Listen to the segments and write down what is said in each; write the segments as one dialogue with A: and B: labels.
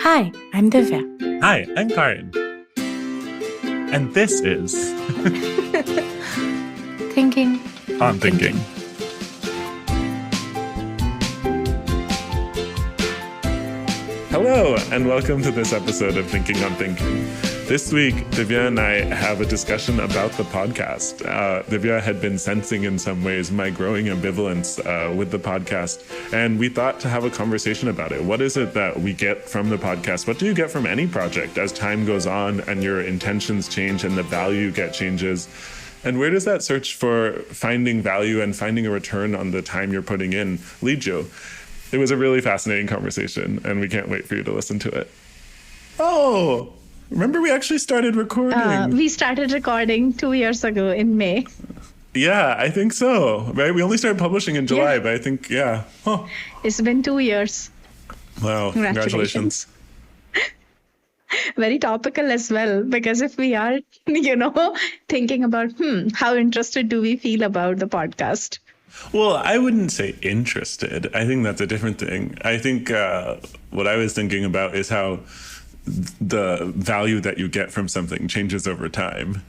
A: Hi, I'm Divya.
B: Hi, I'm Kahran. And this is
A: Thinking
B: On Thinking. Hello, and welcome to this episode of Thinking on Thinking. This week, Divya and I have a discussion about the podcast. Divya had been sensing in some ways my growing ambivalence with the podcast, and we thought to have a conversation about it. What is it that we get from the podcast? What do you get from any project as time goes on and your intentions change and the value you get changes? And where does that search for finding value and finding a return on the time you're putting in lead you? It was a really fascinating conversation, and we can't wait for you to listen to it. Oh, remember we actually started recording?
C: We started recording 2 years ago in May.
B: Yeah, I think so, right? We only started publishing in July,
C: Yeah.
B: but I think, yeah. Huh.
C: It's been 2 years.
B: Wow, congratulations.
C: Very topical as well, because if we are, thinking about, how interested do we feel about the podcast?
B: Well, I wouldn't say interested. I think that's a different thing. I think what I was thinking about is how the value that you get from something changes over time.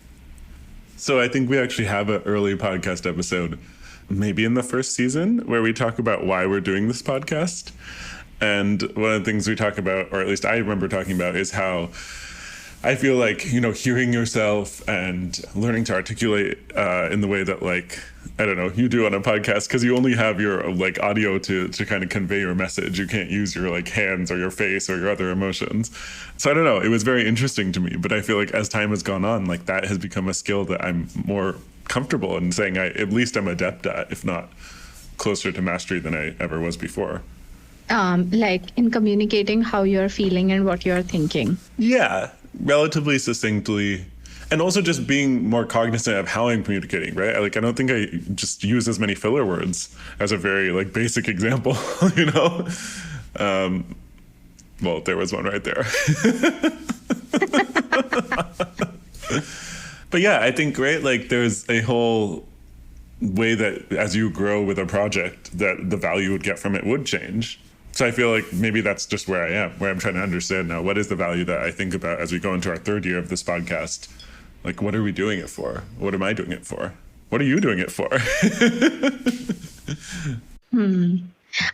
B: So I think we actually have an early podcast episode, maybe in the first season, where we talk about why we're doing this podcast. And one of the things we talk about, or at least I remember talking about, is how I feel like, hearing yourself and learning to articulate in the way that, I don't know, you do on a podcast, because you only have your audio to kind of convey your message. You can't use your hands or your face or your other emotions. So I don't know, it was very interesting to me, but I feel like as time has gone on, that has become a skill that I'm more comfortable in saying at least I'm adept at, if not closer to mastery than I ever was before.
C: In communicating how you're feeling and what you're thinking.
B: Yeah, relatively succinctly. And also just being more cognizant of how I'm communicating, right? I don't think I just use as many filler words as a very basic example, Well, there was one right there. But yeah, I think, right, there's a whole way that as you grow with a project that the value you would get from it would change. So I feel like maybe that's just where I am, where I'm trying to understand now, what is the value that I think about as we go into our third year of this podcast? What are we doing it for? What am I doing it for? What are you doing it for?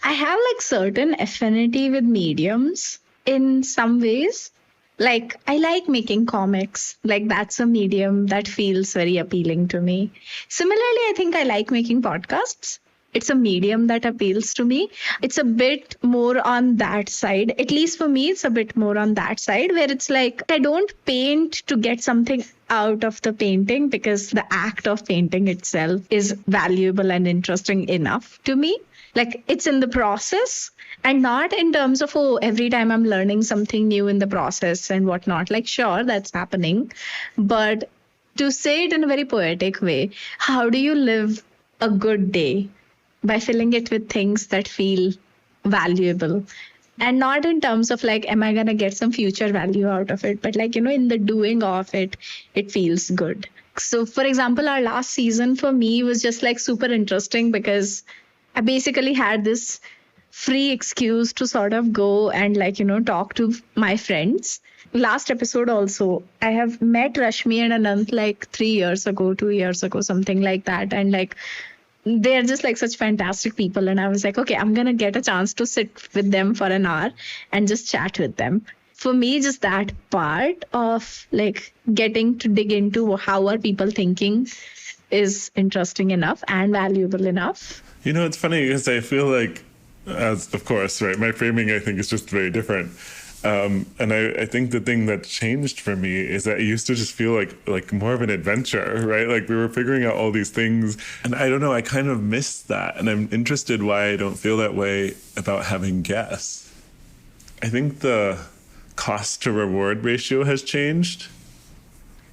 C: I have certain affinity with mediums in some ways. I like making comics. That's a medium that feels very appealing to me. Similarly, I think I like making podcasts. It's a medium that appeals to me. It's a bit more on that side. At least for me, it's a bit more on that side where it's I don't paint to get something out of the painting because the act of painting itself is valuable and interesting enough to me. It's in the process and not in terms of, every time I'm learning something new in the process and whatnot. Sure, that's happening. But to say it in a very poetic way, how do you live a good day? By filling it with things that feel valuable. And not in terms of am I going to get some future value out of it? But in the doing of it, it feels good. So for example, our last season for me was just super interesting because I basically had this free excuse to sort of go and talk to my friends. Last episode also, I have met Rashmi and Anant 3 years ago, 2 years ago, something like that. And they're just such fantastic people. And I was okay, I'm going to get a chance to sit with them for an hour and just chat with them. For me, just that part of getting to dig into how are people thinking is interesting enough and valuable enough.
B: It's funny because I feel as of course, right, my framing, I think, is just very different. And I think the thing that changed for me is that it used to just feel like more of an adventure, right? We were figuring out all these things. And I don't know, I kind of missed that. And I'm interested why I don't feel that way about having guests. I think the cost to reward ratio has changed.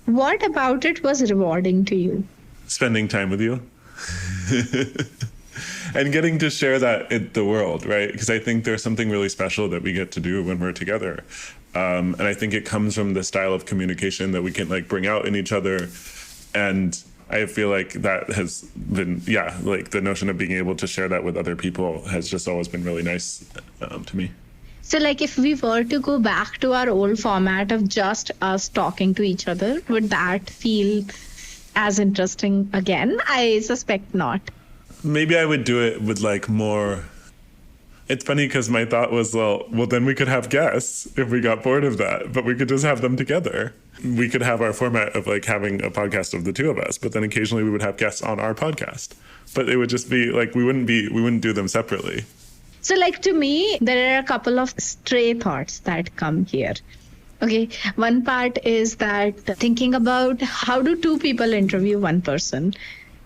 C: What about it was rewarding to you?
B: Spending time with you. And getting to share that in the world, right? Because I think there's something really special that we get to do when we're together. And I think it comes from the style of communication that we can bring out in each other. And I feel like that has been, the notion of being able to share that with other people has just always been really nice to me.
C: So, like, if we were to go back to our old format of just us talking to each other, would that feel as interesting again? I suspect not.
B: Maybe I would do it with like more. It's funny because my thought was, well, then we could have guests if we got bored of that, but we could just have them together. We could have our format of like having a podcast of the two of us, but then occasionally we would have guests on our podcast. But it would just be like we wouldn't do them separately.
C: So, like, to me, there are a couple of stray thoughts that come here. Okay, one part is that thinking about how do two people interview one person?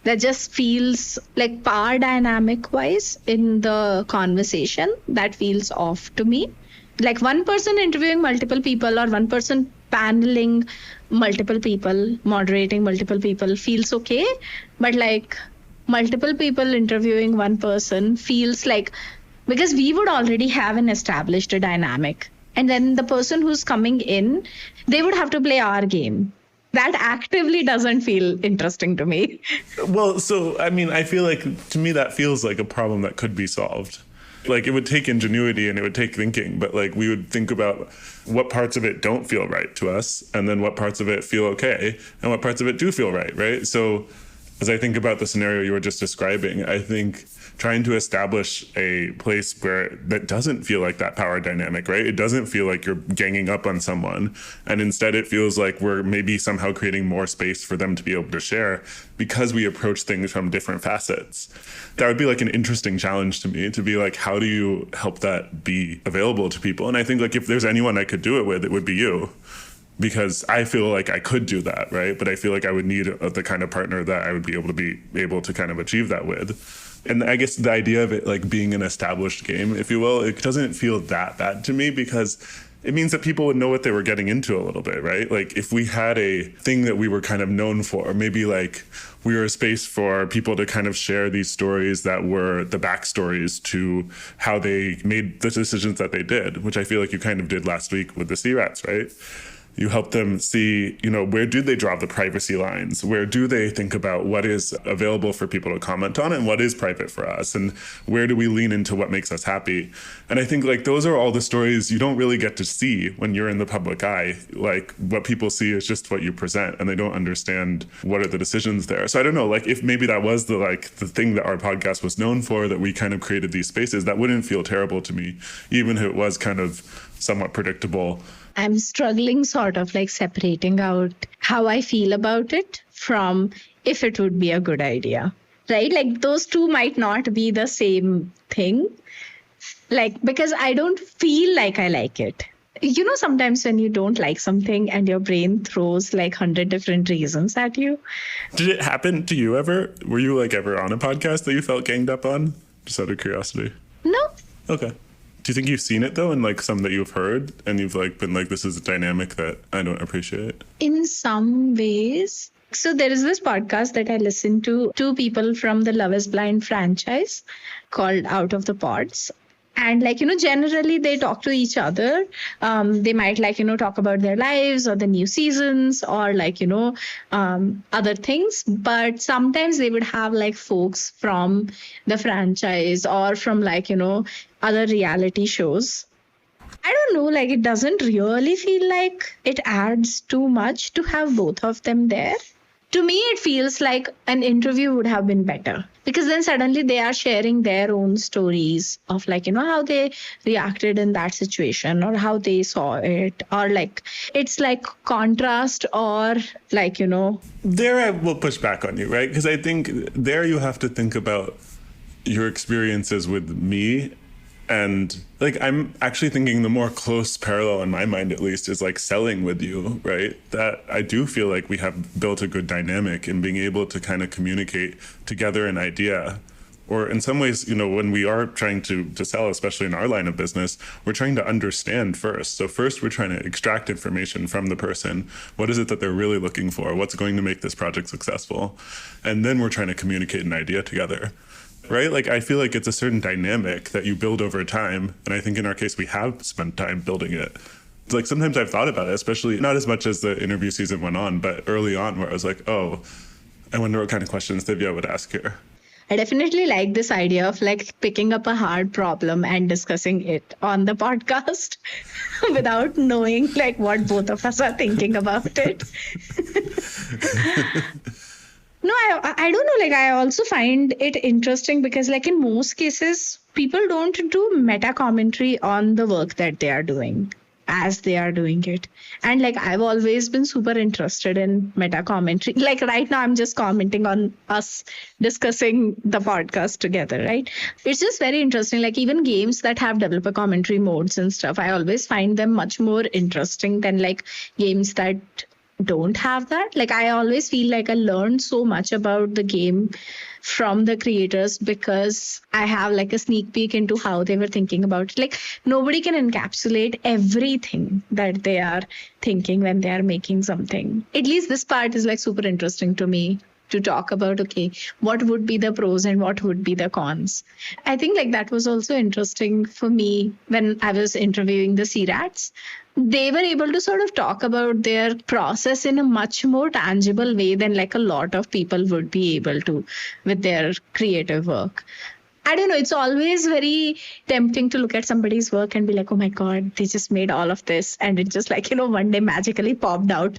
C: That just feels like power dynamic wise in the conversation, that feels off to me. Like one person interviewing multiple people or one person paneling multiple people, moderating multiple people feels okay. But like multiple people interviewing one person feels like, because we would already have an established dynamic. And then the person who's coming in, they would have to play our game. That actively doesn't feel interesting to me.
B: Well, so, I mean, I feel like, to me, that feels like a problem that could be solved. Like, it would take ingenuity and it would take thinking, but like, we would think about what parts of it don't feel right to us, and then what parts of it feel okay, and what parts of it do feel right? So, as I think about the scenario you were just describing, I think trying to establish a place where that doesn't feel like that power dynamic, right? It doesn't feel like you're ganging up on someone. And instead it feels like we're maybe somehow creating more space for them to be able to share because we approach things from different facets. That would be like an interesting challenge to me, to be like, how do you help that be available to people? And I think like if there's anyone I could do it with, it would be you. Because I feel like I could do that, right? But I feel like I would need the kind of partner that I would be able to kind of achieve that with. And I guess the idea of it like being an established game, if you will, it doesn't feel that bad to me because it means that people would know what they were getting into a little bit, right? Like if we had a thing that we were kind of known for, maybe like we were a space for people to kind of share these stories that were the backstories to how they made the decisions that they did, which I feel like you kind of did last week with the Sea Rats, right? You help them see, where do they draw the privacy lines? Where do they think about what is available for people to comment on and what is private for us? And where do we lean into what makes us happy? And I think like those are all the stories you don't really get to see when you're in the public eye. Like what people see is just what you present and they don't understand what are the decisions there. So I don't know, like if maybe that was the thing that our podcast was known for, that we kind of created these spaces, that wouldn't feel terrible to me, even if it was kind of somewhat predictable.
C: I'm struggling sort of like separating out how I feel about it from if it would be a good idea, right? Like those two might not be the same thing. Like, because I don't feel like I like it. Sometimes when you don't like something and your brain throws like 100 different reasons at you.
B: Did it happen to you ever? Were you like ever on a podcast that you felt ganged up on? Just out of curiosity.
C: No.
B: Okay. Do you think you've seen it though, in like some that you've heard and you've like been like, this is a dynamic that I don't appreciate?
C: In some ways. So there is this podcast that I listen to, two people from the Love is Blind franchise called Out of the Pods. And generally they talk to each other. They might talk about their lives or the new seasons or other things. But sometimes they would have like folks from the franchise or from other reality shows. I don't know, like it doesn't really feel like it adds too much to have both of them there. To me, it feels like an interview would have been better because then suddenly they are sharing their own stories of how they reacted in that situation or how they saw it, or it's like contrast or
B: There I will push back on you, right? Because I think there you have to think about your experiences with me. And I'm actually thinking the more close parallel in my mind, at least, is like selling with you, right? That I do feel like we have built a good dynamic in being able to kind of communicate together an idea. Or in some ways, when we are trying to sell, especially in our line of business, we're trying to understand first. So first, we're trying to extract information from the person. What is it that they're really looking for? What's going to make this project successful? And then we're trying to communicate an idea together. Right? Like, I feel like it's a certain dynamic that you build over time. And I think in our case, we have spent time building it. It's like sometimes I've thought about it, especially not as much as the interview season went on, but early on where I was like, oh, I wonder what kind of questions Divya would ask here.
C: I definitely like this idea of like picking up a hard problem and discussing it on the podcast without knowing like what both of us are thinking about it. No, I don't know. Like, I also find it interesting because, like, in most cases, people don't do meta commentary on the work that they are doing as they are doing it. And, like, I've always been super interested in meta commentary. Like, right now, I'm just commenting on us discussing the podcast together, right? It's just very interesting. Like, even games that have developer commentary modes and stuff, I always find them much more interesting than, like, games that don't have that. Like, I always feel like I learned so much about the game from the creators because I have like a sneak peek into how they were thinking about it. Like, nobody can encapsulate everything that they are thinking when they are making something. At least this part is like super interesting to me to talk about. Okay, what would be the pros and what would be the cons? I think like that was also interesting for me when I was interviewing the C-Rats. They were able to sort of talk about their process in a much more tangible way than like a lot of people would be able to with their creative work. I don't know. It's always very tempting to look at somebody's work and be like, oh my God, they just made all of this. And it just like, one day magically popped out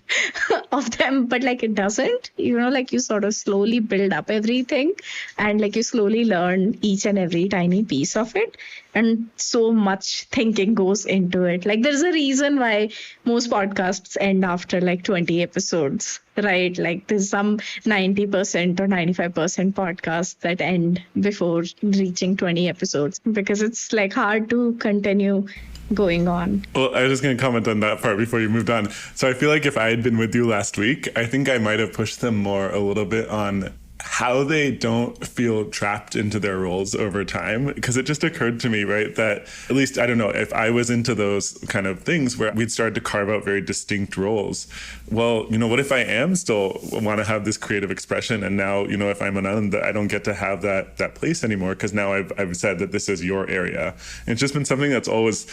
C: of them. But like it doesn't, like you sort of slowly build up everything and like you slowly learn each and every tiny piece of it. And so much thinking goes into it. Like there's a reason why most podcasts end after like 20 episodes, right? Like there's some 90% or 95% podcasts that end before reaching 20 episodes because it's like hard to continue going on.
B: Well, I was just going to comment on that part before you moved on. So I feel like if I had been with you last week, I think I might have pushed them more a little bit on how they don't feel trapped into their roles over time. Because it just occurred to me, right, that at least, I don't know, if I was into those kind of things where we'd started to carve out very distinct roles, well, what if I am still want to have this creative expression and now, if I'm an Anand, I don't get to have that place anymore because now I've said that this is your area. And it's just been something that's always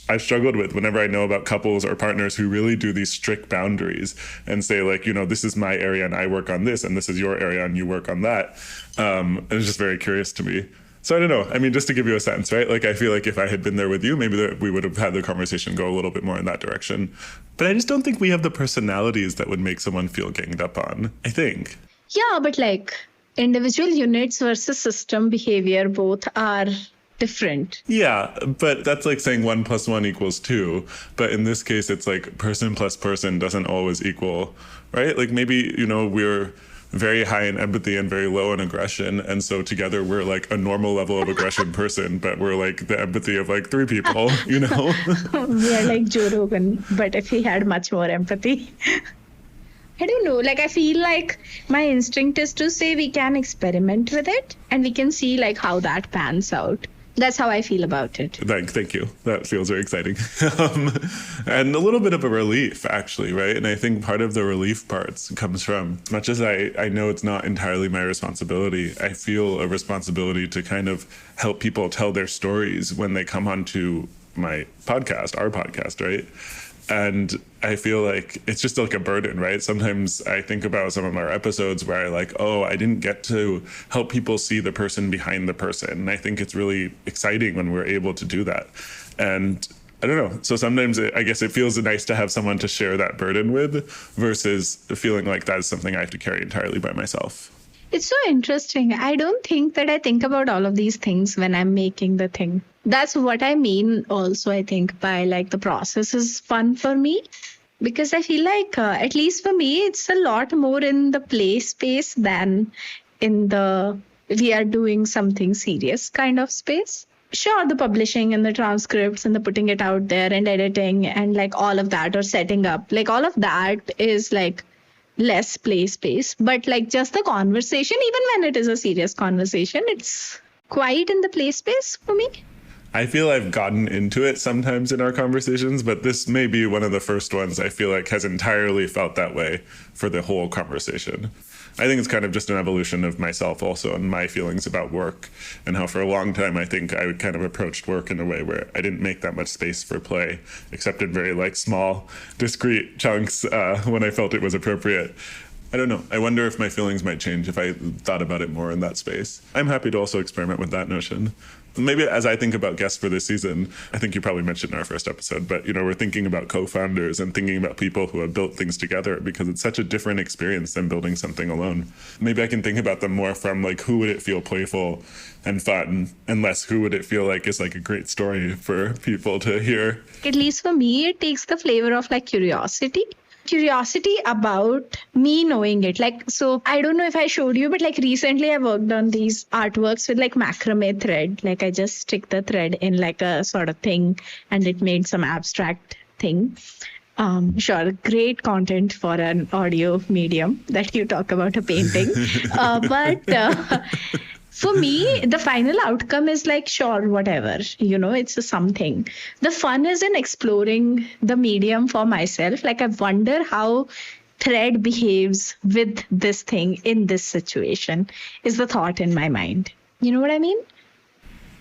B: I've struggled with whenever I know about couples or partners who really do these strict boundaries and say like, this is my area and I work on this and this is your area and you work on that. It's just very curious to me. So I don't know. I mean, just to give you a sense, right? Like I feel like if I had been there with you, maybe we would have had the conversation go a little bit more in that direction. But I just don't think we have the personalities that would make someone feel ganged up on, I think.
C: Yeah, but like individual units versus system behavior both are different.
B: Yeah, but that's like saying 1 + 1 = 2. But in this case, it's like person plus person doesn't always equal, right? Like maybe, we're very high in empathy and very low in aggression. And so together we're like a normal level of aggression person, but we're like the empathy of like 3 people,
C: We are like Joe Rogan, but if he had much more empathy. I don't know. Like, I feel like my instinct is to say we can experiment with it and we can see like how that pans out. That's how I feel about it.
B: Thank you. That feels very exciting. And a little bit of a relief, actually, right? And I think part of the relief parts comes from, much as I know it's not entirely my responsibility, I feel a responsibility to kind of help people tell their stories when they come onto my podcast, our podcast, right? And I feel like it's just like a burden, right? Sometimes I think about some of our episodes where I like, oh, I didn't get to help people see the person behind the person. And I think it's really exciting when we're able to do that. And I don't know. So sometimes I guess it feels nice to have someone to share that burden with versus feeling like that's something I have to carry entirely by myself.
C: It's so interesting. I don't think that I think about all of these things when I'm making the thing. That's what I mean also, I think, by like the process is fun for me. Because I feel like, at least for me, it's a lot more in the play space than in the we are doing something serious kind of space. Sure, the publishing and the transcripts and the putting it out there and editing and like all of that or setting up, like all of that is like less play space, but like just the conversation, even when it is a serious conversation, it's quite in the play space for me.
B: I feel I've gotten into it sometimes in our conversations, but this may be one of the first ones I feel like has entirely felt that way for the whole conversation. I think it's kind of just an evolution of myself also and my feelings about work and how for a long time I think I kind of approached work in a way where I didn't make that much space for play, except in very like small, discrete chunks when I felt it was appropriate. I don't know. I wonder if my feelings might change if I thought about it more in that space. I'm happy to also experiment with that notion. Maybe as I think about guests for this season, I think you probably mentioned in our first episode, but we're thinking about co-founders and thinking about people who have built things together because it's such a different experience than building something alone. Maybe I can think about them more from like, who would it feel playful and fun, and less who would it feel like is like a great story for people to hear.
C: At least for me, it takes the flavor of like curiosity about me knowing it. Like, so I don't know if I showed you, but like recently I worked on these artworks with like macrame thread. Like I just stick the thread in like a sort of thing and it made some abstract thing. Sure, great content for an audio medium that you talk about a painting. But for me, the final outcome is like, sure, whatever, it's a something. The fun is in exploring the medium for myself. Like, I wonder how thread behaves with this thing in this situation is the thought in my mind. You know what I mean?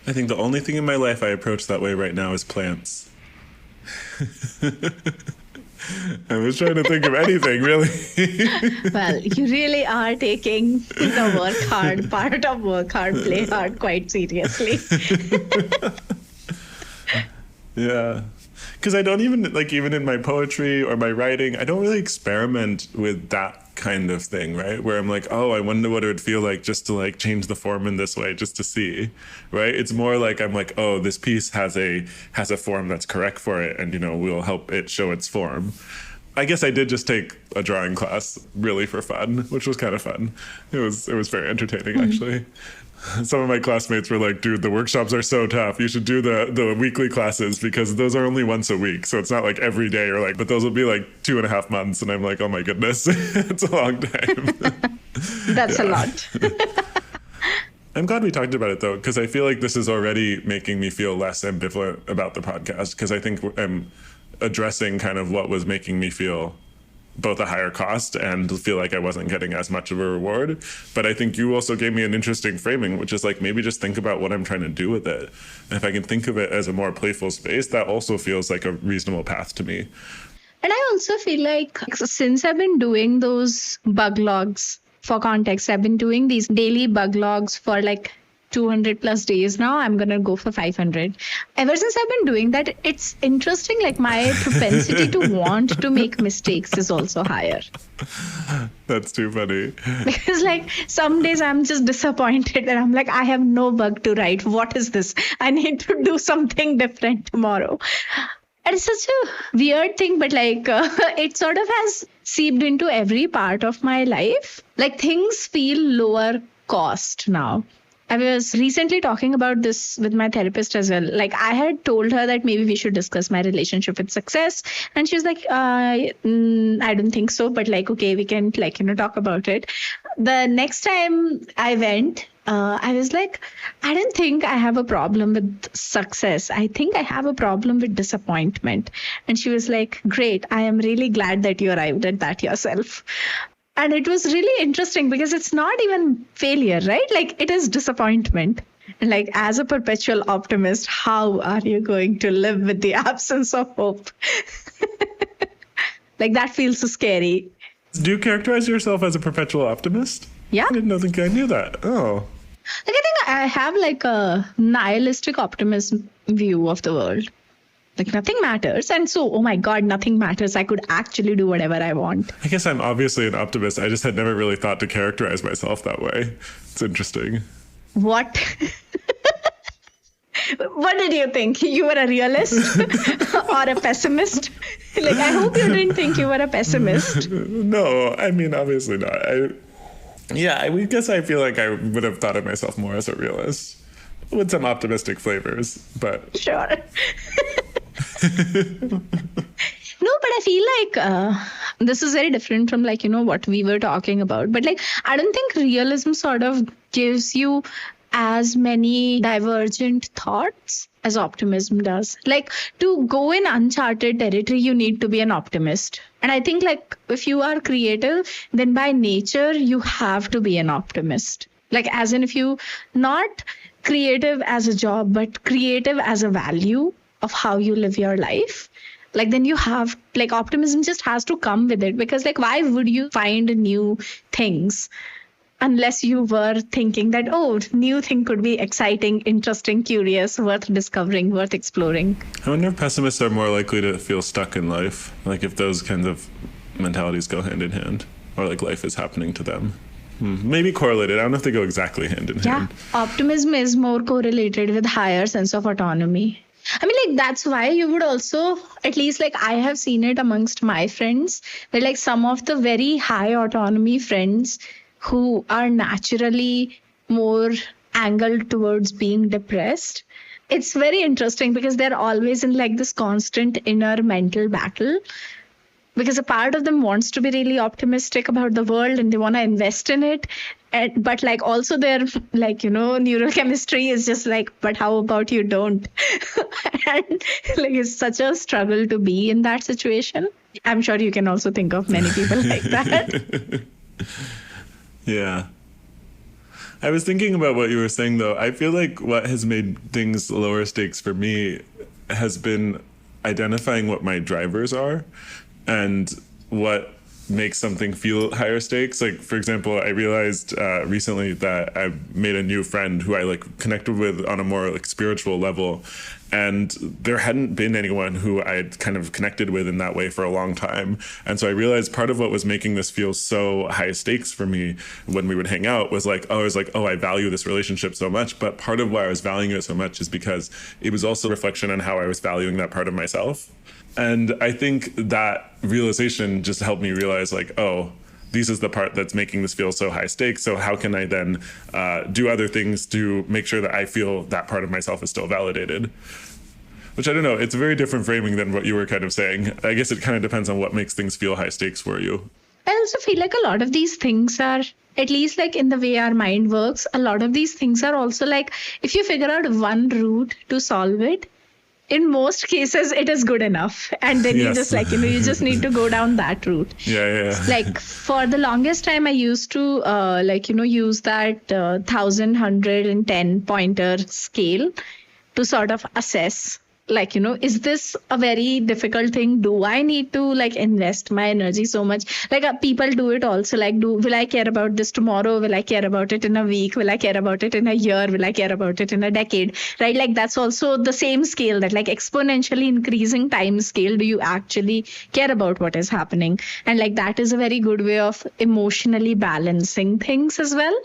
B: I think the only thing in my life I approach that way right now is plants. I was trying to think of anything, really.
C: Well, you really are taking the work hard, part of work hard, play hard quite seriously.
B: Yeah. Because I don't even in my poetry or my writing, I don't really experiment with that kind of thing, right? Where I'm like, oh, I wonder what it would feel like just to like change the form in this way, just to see, right? It's more like I'm like, oh, this piece has a form that's correct for it, and we'll help it show its form. I guess I did just take a drawing class really for fun, which was kind of fun. It was very entertaining, actually. Some of my classmates were like, dude, the workshops are so tough. You should do the weekly classes because those are only once a week. So it's not like every day or like, but those will be like 2.5 months. And I'm like, oh my goodness, it's a long time.
C: That's a lot.
B: I'm glad we talked about it though, because I feel like this is already making me feel less ambivalent about the podcast, because I think I'm addressing kind of what was making me feel both a higher cost and feel like I wasn't getting as much of a reward. But I think you also gave me an interesting framing, which is like, maybe just think about what I'm trying to do with it. And if I can think of it as a more playful space, that also feels like a reasonable path to me.
C: And I also feel like since I've been doing those bug logs, for context, I've been doing these daily bug logs for like 200 plus days now. I'm going to go for 500. Ever since I've been doing that, it's interesting. Like my propensity to want to make mistakes is also higher.
B: That's too funny.
C: Because like some days I'm just disappointed and I'm like, I have no bug to write. What is this? I need to do something different tomorrow. And it's such a weird thing, but like it sort of has seeped into every part of my life. Like things feel lower cost now. I was recently talking about this with my therapist as well. Like I had told her that maybe we should discuss my relationship with success. And she was like, I don't think so. But like, okay, we can like, talk about it. The next time I went, I was like, I don't think I have a problem with success. I think I have a problem with disappointment. And she was like, great. I am really glad that you arrived at that yourself. And it was really interesting because it's not even failure, right? Like it is disappointment. And like as a perpetual optimist, how are you going to live with the absence of hope? Like that feels so scary.
B: Do you characterize yourself as a perpetual optimist?
C: Yeah.
B: I didn't think I knew that. Oh.
C: Like I think I have like a nihilistic optimism view of the world. Like nothing matters. And so, oh my God, nothing matters. I could actually do whatever I want.
B: I guess I'm obviously an optimist. I just had never really thought to characterize myself that way. It's interesting.
C: What? What did you think? You were a realist or a pessimist? Like, I hope you didn't think you were a pessimist.
B: No, I mean, obviously not. I guess I feel like I would have thought of myself more as a realist with some optimistic flavors, but...
C: Sure. No, but I feel like this is very different from like, what we were talking about. But like, I don't think realism sort of gives you as many divergent thoughts as optimism does. Like to go in uncharted territory, you need to be an optimist. And I think like if you are creative, then by nature, you have to be an optimist. Like as in if you not creative as a job, but creative as a value of how you live your life, like then you have like optimism just has to come with it, because like why would you find new things unless you were thinking that, oh, new thing could be exciting, interesting, curious, worth discovering, worth exploring.
B: I wonder if pessimists are more likely to feel stuck in life, like if those kinds of mentalities go hand in hand, or like life is happening to them. Maybe correlated. I don't know if they go exactly hand in hand.
C: Optimism is more correlated with higher sense of autonomy. I mean, like, that's why you would also, at least like I have seen it amongst my friends, that like some of the very high autonomy friends who are naturally more angled towards being depressed, it's very interesting because they're always in like this constant inner mental battle, because a part of them wants to be really optimistic about the world and they want to invest in it. But like also their like, neurochemistry is just like, but how about you don't? And like it's such a struggle to be in that situation. I'm sure you can also think of many people like that.
B: Yeah. I was thinking about what you were saying, though. I feel like what has made things lower stakes for me has been identifying what my drivers are and what makes something feel higher stakes. Like, for example, I realized recently that I made a new friend who I like connected with on a more like spiritual level. And there hadn't been anyone who I had kind of connected with in that way for a long time. And so I realized part of what was making this feel so high stakes for me when we would hang out was like, I value this relationship so much. But part of why I was valuing it so much is because it was also a reflection on how I was valuing that part of myself. And I think that realization just helped me realize like, oh, this is the part that's making this feel so high stakes. So how can I then do other things to make sure that I feel that part of myself is still validated? Which I don't know, it's a very different framing than what you were kind of saying. I guess it kind of depends on what makes things feel high stakes for you.
C: I also feel like a lot of these things are, at least like in the way our mind works, a lot of these things are also like, if you figure out one route to solve it, in most cases, it is good enough. And then you just like, you just need to go down that route.
B: Yeah.
C: Like for the longest time, I used to use that 1,110 pointer scale to sort of assess, like, is this a very difficult thing? Do I need to like invest my energy so much? Like people do it also, like, will I care about this tomorrow? Will I care about it in a week? Will I care about it in a year? Will I care about it in a decade? Right? Like that's also the same scale, that like exponentially increasing time scale. Do you actually care about what is happening? And like that is a very good way of emotionally balancing things as well.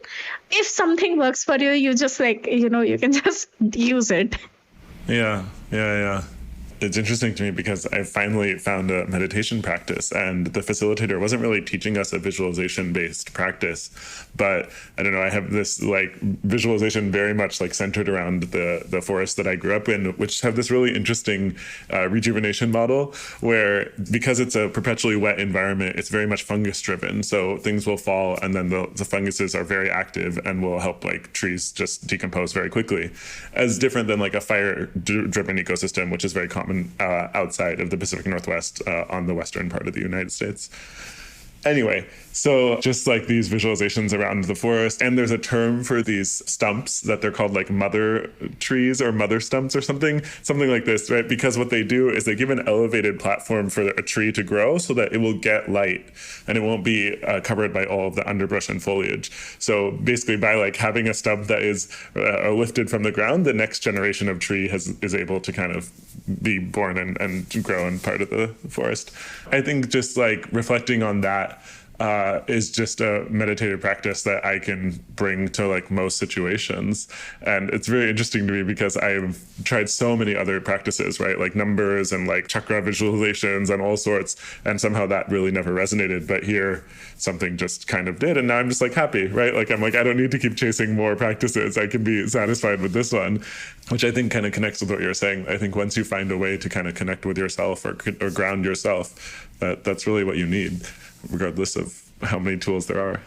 C: If something works for you, you just like, you can just use it.
B: Yeah. It's interesting to me because I finally found a meditation practice, and the facilitator wasn't really teaching us a visualization-based practice, but I don't know, I have this like visualization very much like centered around the forest that I grew up in, which have this really interesting rejuvenation model where, because it's a perpetually wet environment, it's very much fungus driven. So things will fall and then the funguses are very active and will help like trees just decompose very quickly, as different than like a fire driven ecosystem, which is very common outside of the Pacific Northwest on the western part of the United States. Anyway, so just like these visualizations around the forest, and there's a term for these stumps that they're called like mother trees or mother stumps or something like this, right? Because what they do is they give an elevated platform for a tree to grow so that it will get light and it won't be covered by all of the underbrush and foliage. So basically by like having a stump that is lifted from the ground, the next generation of tree is able to kind of be born and grow in part of the forest. I think just like reflecting on that is just a meditative practice that I can bring to like most situations. And it's very interesting to me because I've tried so many other practices, right? Like numbers and like chakra visualizations and all sorts. And somehow that really never resonated. But here something just kind of did. And now I'm just like happy, right? Like I'm like, I don't need to keep chasing more practices. I can be satisfied with this one, which I think kind of connects with what you're saying. I think once you find a way to kind of connect with yourself or ground yourself, that's really what you need, regardless of how many tools there are.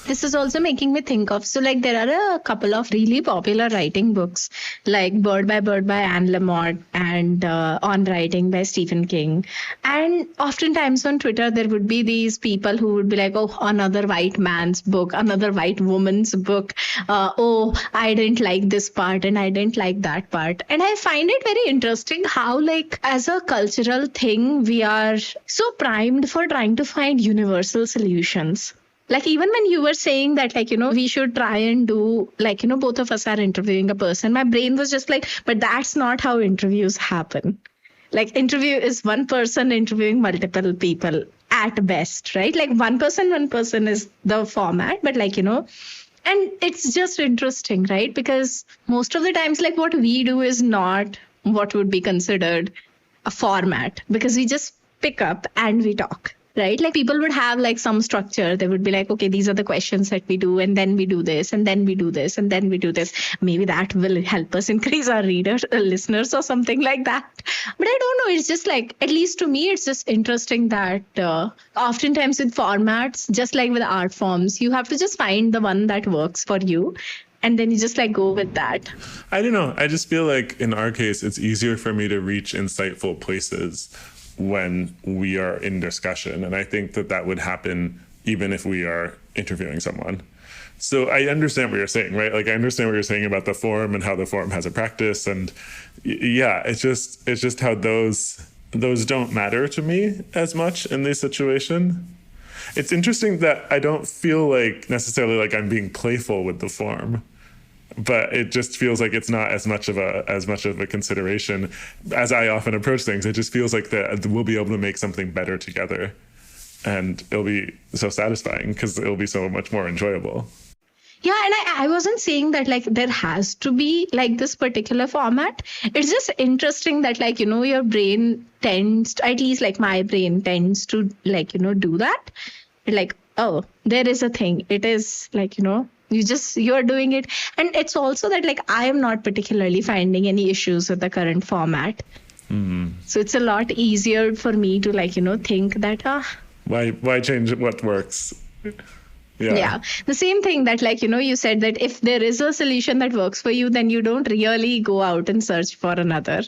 C: This is also making me think of, so like there are a couple of really popular writing books like Bird by Anne Lamott and On Writing by Stephen King. And oftentimes on Twitter, there would be these people who would be like, oh, another white man's book, another white woman's book. Oh, I didn't like this part and I didn't like that part. And I find it very interesting how like as a cultural thing, we are so primed for trying to find universal solutions. Like even when you were saying that, like, we should try and do, like, both of us are interviewing a person, my brain was just like, but that's not how interviews happen. Like interview is one person interviewing multiple people at best, right? Like one person is the format, but like, and it's just interesting, right? Because most of the times, like what we do is not what would be considered a format, because we just pick up and we talk. Right? Like people would have like some structure. They would be like, okay, these are the questions that we do. And then we do this, and then we do this, and then we do this. Maybe that will help us increase our listeners or something like that. But I don't know. It's just like, at least to me, it's just interesting that oftentimes with formats, just like with art forms, you have to just find the one that works for you. And then you just like go with that.
B: I don't know. I just feel like in our case, it's easier for me to reach insightful places when we are in discussion. And I think that would happen even if we are interviewing someone. So I understand what you're saying, right? Like I understand what you're saying about the form and how the form has a practice. And yeah, it's just how those don't matter to me as much in this situation. It's interesting that I don't feel like necessarily like I'm being playful with the form, but it just feels like it's not as much of a consideration as I often approach things. It just feels like that we'll be able to make something better together, and it'll be so satisfying because it'll be so much more enjoyable.
C: Yeah, and I wasn't saying that like there has to be like this particular format. It's just interesting that like, your brain tends to, at least like my brain tends to like, do that. Like, oh, there is a thing. It is like, you're doing it. And it's also that like I am not particularly finding any issues with the current format. Mm-hmm. So it's a lot easier for me to like, think that,
B: why change what works?
C: Yeah. The same thing that like, you said that if there is a solution that works for you, then you don't really go out and search for another.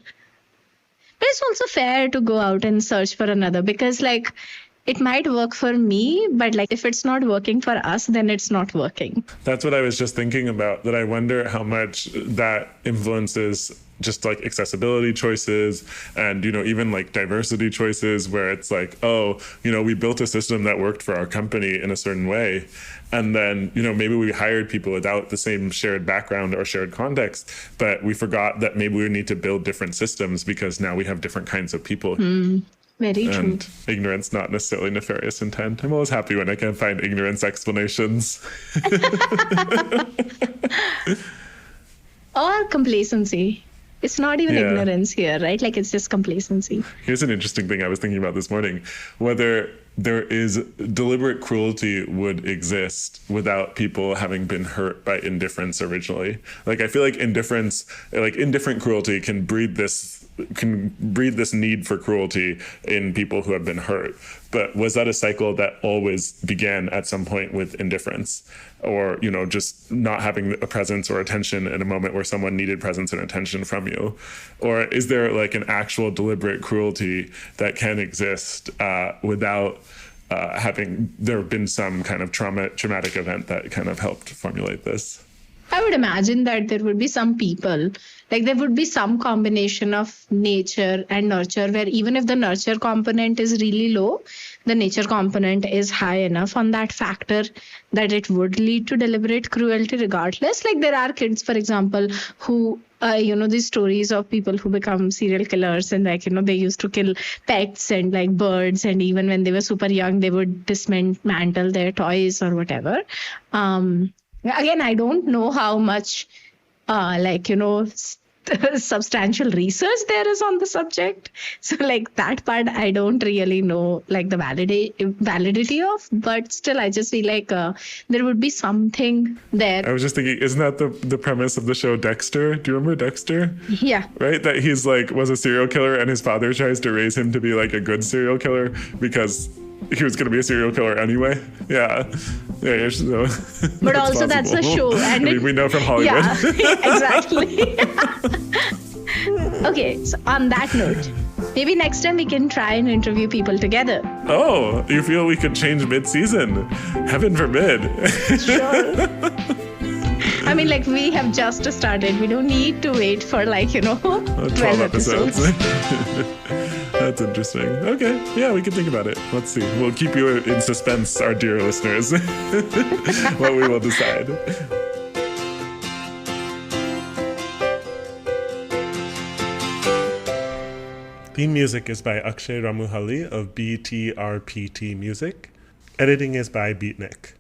C: But it's also fair to go out and search for another, because like, it might work for me, but like if it's not working for us, then it's not working.
B: That's what I was just thinking about, that I wonder how much that influences just like accessibility choices and, even like diversity choices, where it's like, oh, we built a system that worked for our company in a certain way. And then, maybe we hired people without the same shared background or shared context, but we forgot that maybe we need to build different systems because now we have different kinds of people.
C: Very true.
B: And ignorance, not necessarily nefarious intent. I'm always happy when I can find ignorance explanations.
C: Or complacency. It's not even ignorance here, right? Like it's just complacency.
B: Here's an interesting thing I was thinking about this morning. Whether there is deliberate cruelty would exist without people having been hurt by indifference originally. Like I feel like indifferent cruelty can breed this need for cruelty in people who have been hurt. But was that a cycle that always began at some point with indifference, or just not having a presence or attention in a moment where someone needed presence and attention from you? Or is there like an actual deliberate cruelty that can exist without having there been some kind of traumatic event that kind of helped formulate this?
C: I would imagine that there would be some people, like there would be some combination of nature and nurture, where even if the nurture component is really low, the nature component is high enough on that factor that it would lead to deliberate cruelty regardless. Like there are kids, for example, who, these stories of people who become serial killers and like, they used to kill pets and like birds. And even when they were super young, they would dismantle their toys or whatever. Again, I don't know how much, substantial research there is on the subject. So like that part, I don't really know like the validity of, but still, I just feel like there would be something there.
B: I was just thinking, isn't that the premise of the show Dexter? Do you remember Dexter?
C: Yeah.
B: Right? That he's like, was a serial killer and his father tries to raise him to be like a good serial killer because he was going to be a serial killer anyway. Yeah. Yeah. So
C: But also that's a show. And
B: I mean, we know from Hollywood.
C: Yeah, exactly. Okay, so on that note, maybe next time we can try and interview people together.
B: Oh, you feel we could change mid-season? Heaven forbid.
C: Sure. I mean, like, we have just started. We don't need to wait for, like, 12 episodes.
B: That's interesting. Okay. Yeah, we can think about it. Let's see. We'll keep you in suspense, our dear listeners, what we will decide. Theme music is by Akshay Ramuhalli of BTRPT Music. Editing is by Beatnik.